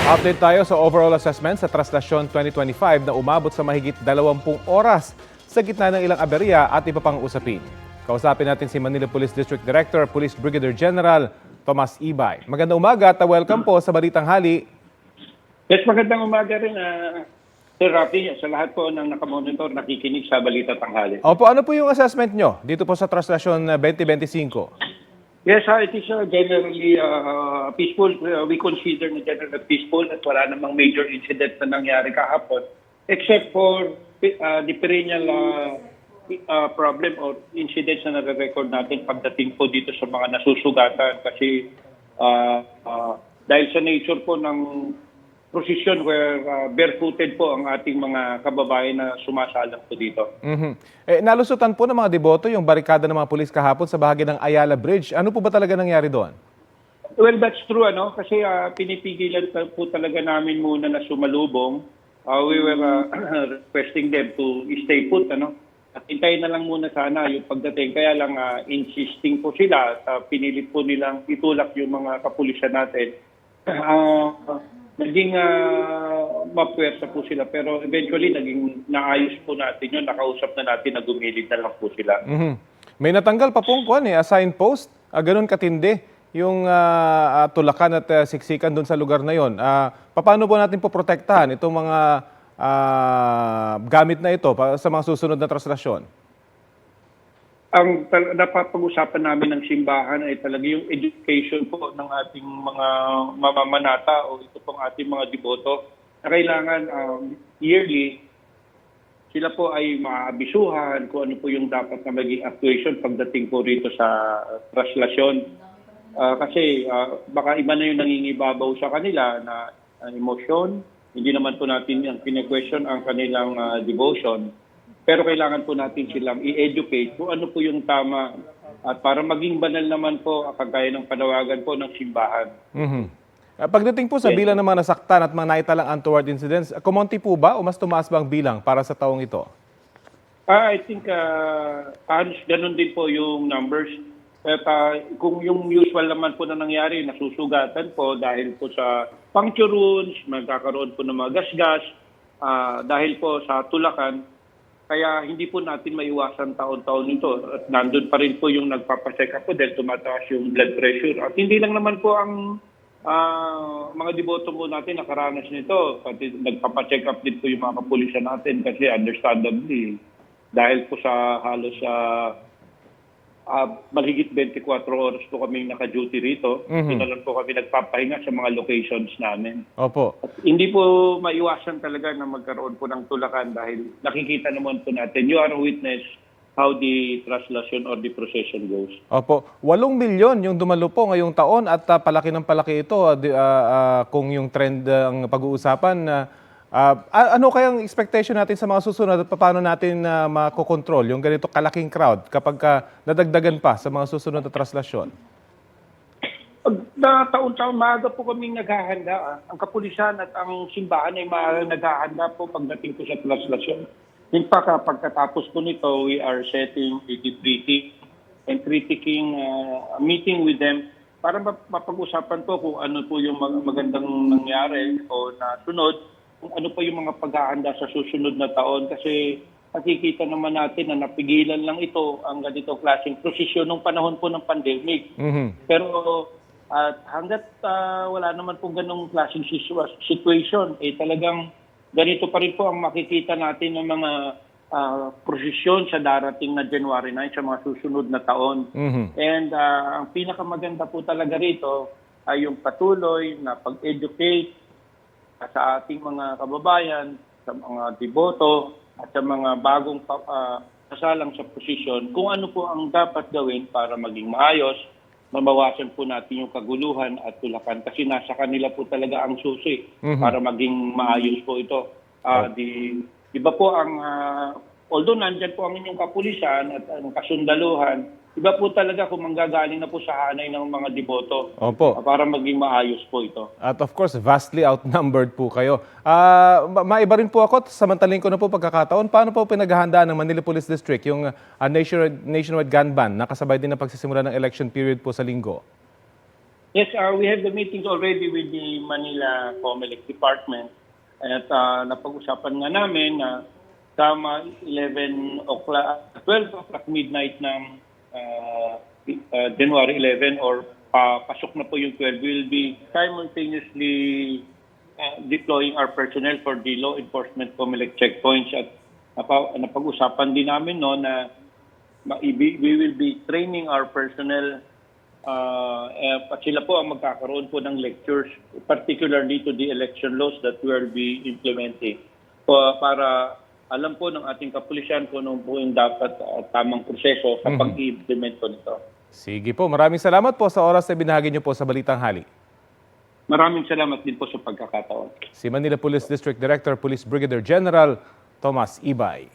Update tayo sa overall assessment sa Traslasyon 2025 na umabot sa mahigit 20 oras sa gitna ng ilang aberya at iba pang usapin. Kausapin natin si Manila Police District Director, Police Brigadier General Tomas Ibay. Magandang umaga at welcome po sa Balitang Hali. Yes, magandang umaga rin, Sir Rafi, sa lahat po ng nakamonitor, nakikinig sa Balita Tanghali. Opo, ano po yung assessment nyo dito po sa Traslasyon 2025? Yes, it is generally peaceful. We consider na generally peaceful at wala namang major incident na nangyari kahapon except for the perennial problem or incidents na nare-record natin pagdating po dito sa mga nasusugatan kasi dahil sa nature po ng procession where barefooted po ang ating mga kababayan na sumasalang po dito. Nalusutan po ng mga deboto yung barikada ng mga pulis kahapon sa bahagi ng Ayala Bridge. Ano po ba talaga nangyari doon? Well, that's true, kasi pinipigilan po talaga namin muna na sumalubong. We were requesting them to stay put, At hintayin na lang muna sana yung pagdating. Kaya lang insisting po sila at pinilit po nilang itulak yung mga kapulisan natin. Naging mapwersa po sila pero eventually naging naayos po natin yun. Nakausap na natin na gumilid na lang po sila. May natanggal pa pong sign post. Ganun katindi yung tulakan at siksikan doon sa lugar na yon. Paano po natin poprotektahan itong mga gamit na ito sa mga susunod na traslasyon? Ang napapag-usapan namin ng simbahan ay talaga yung education po ng ating mga mamamanata o ito pong ating mga deboto na kailangan yearly sila po ay maabisuhan kung ano po yung dapat na maging actuation pagdating po rito sa traslasyon. Kasi baka iba na yung nangingibabaw sa kanila na emosyon. Hindi naman po natin yung pine-question ang kanilang devotion. Pero kailangan po natin silang i-educate kung ano po yung tama at para maging banal naman po kagaya ng panawagan po ng simbahan. Pagdating po sa bilang ng mga nasaktan at mga naitalang untoward incidents, kumonti po ba o mas tumaas ba ang bilang para sa taong ito? I think ganun din po yung numbers. At kung yung usual naman po na nangyari, nasusugatan po dahil po sa puncture wounds, magkakaroon po ng mga gasgas, dahil po sa tulakan, kaya hindi po natin maiwasan taon-taon ito. At nandun pa rin po yung nagpapacheck up po dahil tumataas yung blood pressure. At hindi lang naman po ang mga deboto po natin nakaranas nito. Pati nagpapacheck up din po yung mga kapulisan natin kasi understandably dahil po sa halos mahigit 24 oras po kami naka-duty rito. Ito na lang po kami nagpapahinga sa mga locations namin. Opo. At hindi po maiwasan talaga na magkaroon po ng tulakan dahil nakikita naman po natin, you are a witness how the traslasyon or the procession goes. Opo. 8 milyon yung dumalo po ngayong taon at palaki ng palaki ito kung yung trend ang pag-uusapan. Ano kayang expectation natin sa mga susunod at paano natin makokontrol yung ganito kalaking crowd kapag nadagdagan pa sa mga susunod na traslasyon? Taon-taon maaga po kaming naghahanda. Ang kapulisan at ang simbahan ay maaga naghahanda po pagdating po sa traslasyon. In fact, pagkatapos po nito, we are setting a debriefing and critiquing meeting with them para mapag-usapan po kung ano po yung magandang nangyari o nasunod, kung ano pa yung mga paghahanda sa susunod na taon kasi nakikita naman natin na napigilan lang ito ang ganito klaseng prosesyon nung panahon po ng pandemic. Pero hanggat wala naman po ganong klaseng situation, talagang ganito pa rin po ang makikita natin ng mga prosesyon sa darating na January 9 sa mga susunod na taon. And ang pinakamaganda po talaga rito ay yung patuloy na pag-educate sa ating mga kababayan, sa mga deboto, at sa mga bagong kasalang sa posisyon, kung ano po ang dapat gawin para maging maayos, mabawasan po natin yung kaguluhan at tulakan kasi nasa kanila po talaga ang susi para maging maayos po ito. Di ba po although nandyan po ang inyong kapulisan at ang kasundaluhan, iba po talaga kung manggagaling na po sa hanay ng mga deboto. Opo. Para maging maayos po ito. At of course, vastly outnumbered po kayo. Maiba rin po ako, samantaling ko na po pagkakataon, paano po pinaghahandaan ng Manila Police District yung nationwide gun ban na kasabay din ng pagsisimula ng election period po sa linggo? Yes, we have the meetings already with the Manila COMELEC Department at napag-usapan nga namin na tama 11 o'clock, 12 o'clock midnight ng January 11 or pasok na po yung 12, we will be simultaneously deploying our personnel for the law enforcement COMELEC checkpoints at napag-usapan din namin no na we will be training our personnel at sila po ang magkakaroon po ng lectures, particularly to the election laws that we will be implementing. Para alam po ng ating kapulisan kung ano po yung dapat tamang proseso sa pag-implement po nito. Sige po, maraming salamat po sa oras na binahagi niyo po sa Balitang Hali. Maraming salamat din po sa pagkakataon. Si Manila Police District Director, Police Brigadier General Tomas Ibay.